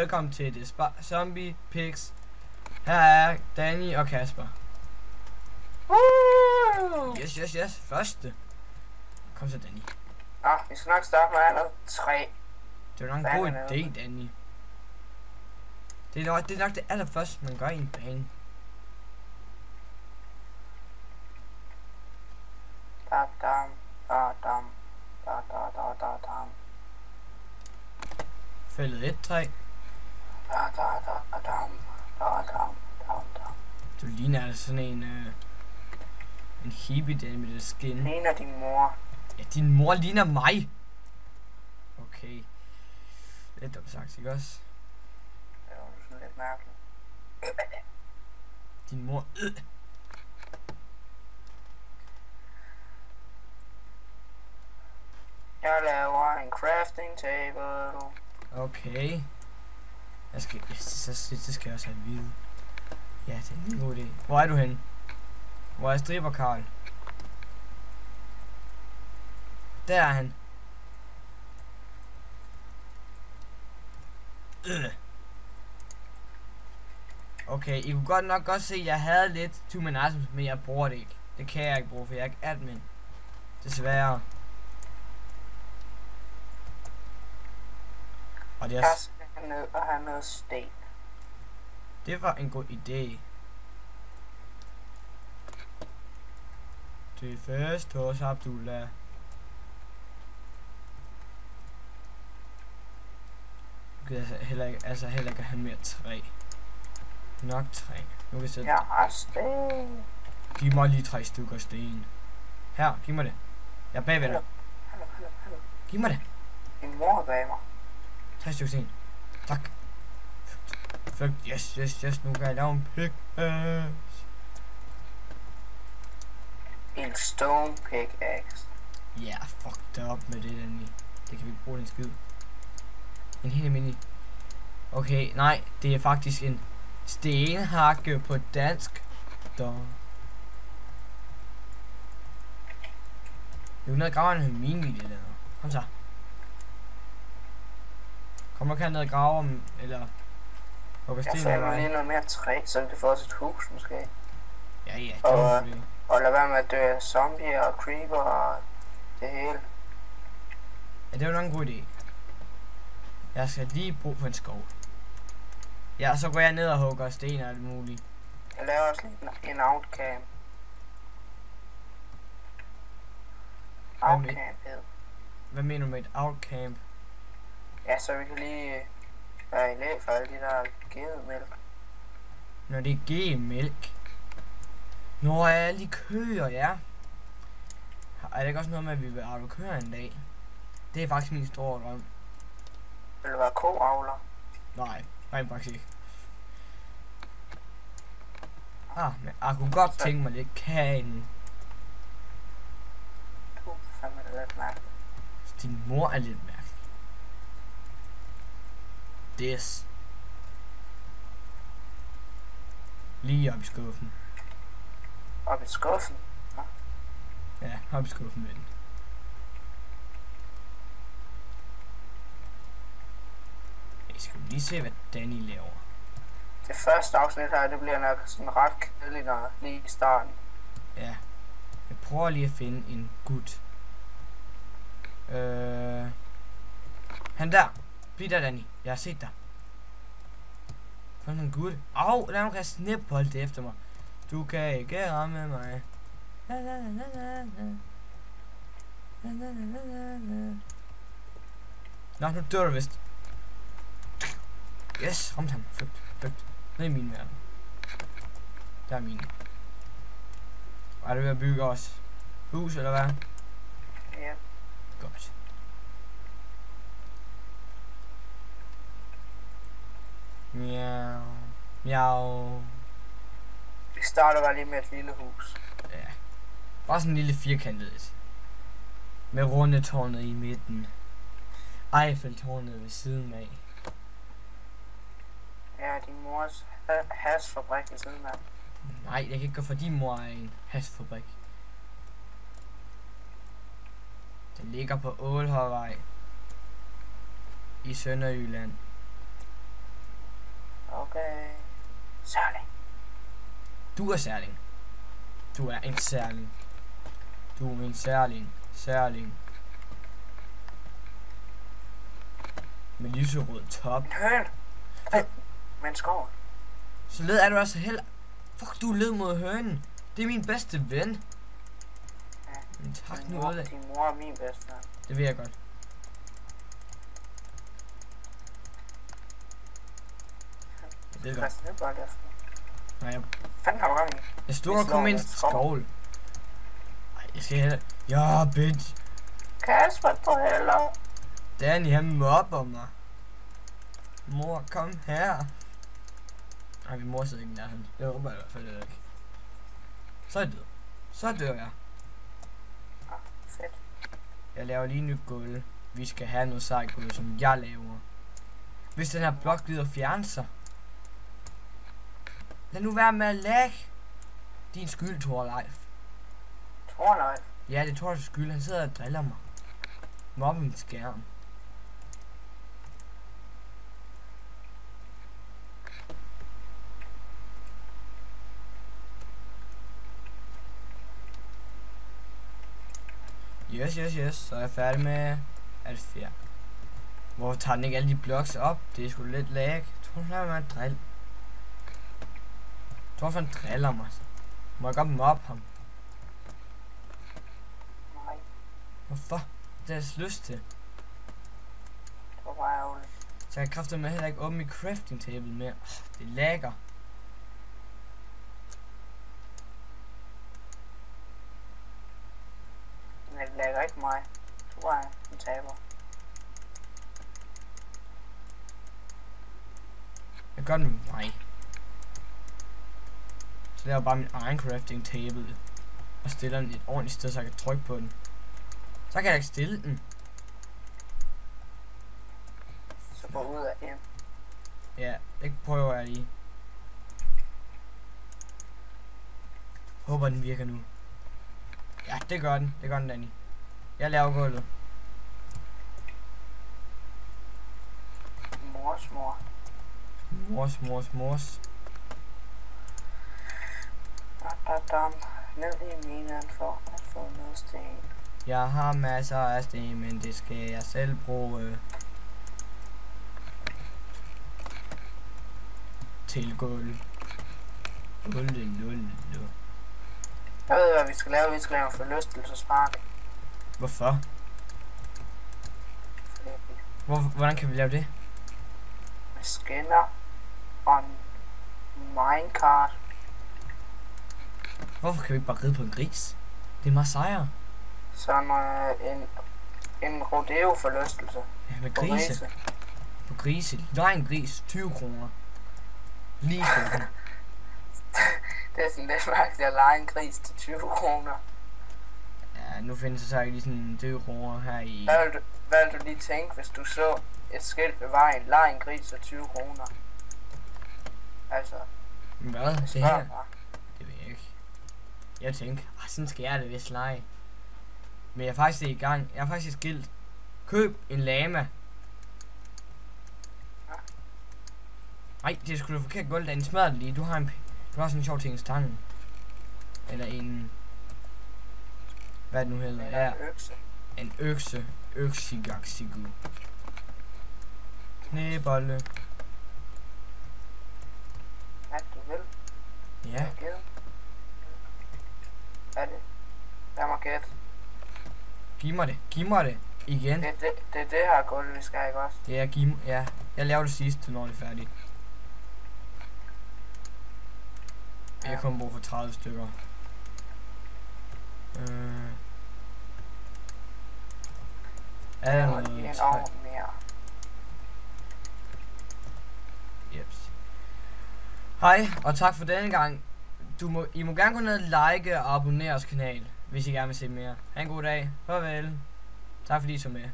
velkommen til det Zombie Pigs. Her er Danny og Kasper. Yes. Første. Kom så, Danny. Vi skal nok starte med andet 3. Det var nok en god idé, Danny. Det er nok det allerførste, man gør i en bane. Fældet 1 træ. Du ligner altså sådan en hippie der med det skin. Ligner din mor. Ja, din mor ligner mig. Okay. Lidt dumt sagt, ikke også? Det var sådan lidt mærkeligt. Din mor. Jeg laver en crafting table. Okay. Det skal jeg også have at vide. Ja, det er en god idé. Hvor er du henne? Hvor er Stripper Karl? Der er han. Okay, I kunne godt nok godt se, at jeg havde lidt too many items, men jeg bruger det ikke. Det kan jeg ikke bruge, for jeg er ikke admin. Desværre. Og det er... Jeg skal ned og have noget sten. Det var en god idé. Det fest hos Abdullah. Okay, altså heller ikke have mere træ. Nok træ. Nu kan jeg sætte... Jeg har sten. Giv mig lige 3 stykker sten. Her, giv mig det. Jeg er bagved dig. Hallo. Giv mig det. Din mor er bag mig. 3 stykker sten. Tak. Fuck, yes. Nu kan jeg lave en pickaxe. En stone pickaxe. Ja, fuck det op med det, Danny. Det kan vi ikke bruge den skid. En helt almindelig. Okay, nej, det er faktisk en stenhakke på dansk. Der. Det er jo noget graver en minimil eller noget. Kom så. Kom og kan ned og grave om, eller... Jeg finder lige noget mere træ, så vi kan få os et hus måske. Ja, det og lad være med at dø af zombier og creeper og det hele. Ja, det var nok en god idé. Jeg skal lige bruge for en skov. Ja, så går jeg ned og hugger sten og alt muligt. Jeg laver også lige en outcamp. Outcamp hed. Hvad mener du med et outcamp? Ja, så vi kan lige være i læg for alle de der gedemælk. Når det er gedemælk. Når jeg lige køer, ja. Er det ikke også noget med, at vi vil avle køer en dag? Det er faktisk min store drøm. Vil du være koavler? Nej, faktisk ikke. Men jeg kunne godt tænke mig lidt kagen. Du er fandme lidt mærkeligt. Din mor er lidt mærkelig. Des. Lige op i skuffen. Op i skuffen? Ja, op i skuffen med den. Jeg skal lige se, hvad Danny laver. Det første afsnit her, det bliver nok sådan ret kedeligt lige i starten. Ja. Jeg prøver lige at finde en gut. Han der. Bliv der, Danny. Jeg har set dig. Find en gut. Au, lad mig kan snipbolde efter mig. Du kan ikke ramme mig. Nå, nu dør du vist. Yes, ramte ham. Flygt. Ned i min verden. Der er min. Er du ved at bygge os hus, eller hvad? Ja. Godt. Miau. Vi starter bare lige med et lille hus. Ja. Bare sådan en lille firkantet. Med rundetårnet i midten. Eiffeltårnet ved siden af. Ja, din mors hasfabrik ved siden af. Nej, jeg kan ikke gå for din mor er en hasfabrik. Den ligger på Ålhøjvej i Sønderjylland. Okay. Særlig. Du er særling. Du er en særling. Du er en særling. Særling. Med lyserød top. En høn. Men skov. Så led er du altså heller. Fuck, du led mod hønen. Det er min bedste ven. Ja. Men tak Din nu mor, ud af. din mor er min bedste. Det ved jeg godt. Jeg ved godt. Christian, det er bare derfor. Nej, jeg Fanden har du gang i? Jeg stod og kom ind i skål. Ej, jeg skal heller. Ja, bitch. Kasper, på heller. Danny, han mobber mig. Mor, kom her. Ej, min mor sidder ikke nærheden. Det håber jeg i hvert fald ikke. Så er jeg død. Så dør jeg. Ah, fedt. Jeg laver lige nyt gulv. Vi skal have noget sejt gulv, som jeg laver. Hvis den her blok gider fjerne sig. Lad nu være med at lægge. Din skyld, Thorleif. Thorleif? Ja, det er Thorleifs skyld. Han sidder og driller mig. Mobber min skærm. Yes. Så er jeg færdig med alt fjern. Hvorfor tager den ikke alle de blocks op? Det er sgu lidt lag. Thorleif er en drill. Thorleif han driller mig. Må jeg godt mobbe ham? Nej, Hvorfor? Det har jeg lyst til. det var bare ærgerligt. Så jeg kræfter med heller ikke åbne mit crafting table mere. Det lagger. Men det lægger ikke mig. Du er en taber. Jeg gør den med mig. Så laver jeg bare min egen crafting table. Og stiller den et ordentligt sted, så jeg kan trykke på den. Så kan jeg ikke stille den. Så gå ud af hjem. Ja, det prøver jeg lige. Håber den virker nu. Ja, det gør den. Det gør den, Danny. Jeg laver gulvet. Mors mor. Mors. Dam. Ned i minen for at få noget sten. Jeg har masser af sten, men det skal jeg selv bruge til gulv. Jeg ved hvad vi skal lave. Vi skal lave en forlystelsespark. Hvorfor? Hvordan kan vi lave det? Med skinner og en minecart. Hvorfor kan vi ikke bare ride på en gris? Det er meget sejere. Sådan en rodeo forlystelse. Ja, med grise. På grise. Der er en gris. 20 kroner. Lige sådan. Det er sådan lidt mærkeligt at lege en gris til 20 kroner. Ja, nu findes der så ikke lige sådan en 20 kroner her i... Hvad vil du lige tænke, hvis du så et skilt ved vejen, lege en gris til 20 kroner? Altså, Hvad? Det spørg her? mig. Det ved jeg ikke. Jeg tænker, sådan skal jeg det vist lege. Men jeg er faktisk i gang. Jeg har faktisk skilt. Køb en lama. Nej, det er sgu da forkert gulv, den smadrer det lige. Du har sådan en sjov ting i stangen. Eller en... Hvad det nu hedder? Eller Ja, en økse. en økse. Øksigaksigu. Knæbolle. Hvad du vil. Ja. Hvad er det? Lad mig gætte. Giv mig det. Giv mig det. Igen. Det er det her gulv, vi skal have, ikke også? Ja, giv mig. Ja. Jeg laver det sidste, når det er færdigt. Jeg kommer brug for 30 stykker. Er der noget? En ovn mere. Jeps. Hej, og tak for denne gang. I må gerne gå ned og like og abonnere vores kanal, hvis I gerne vil se mere. Ha' en god dag. Farvel. Tak fordi I så med.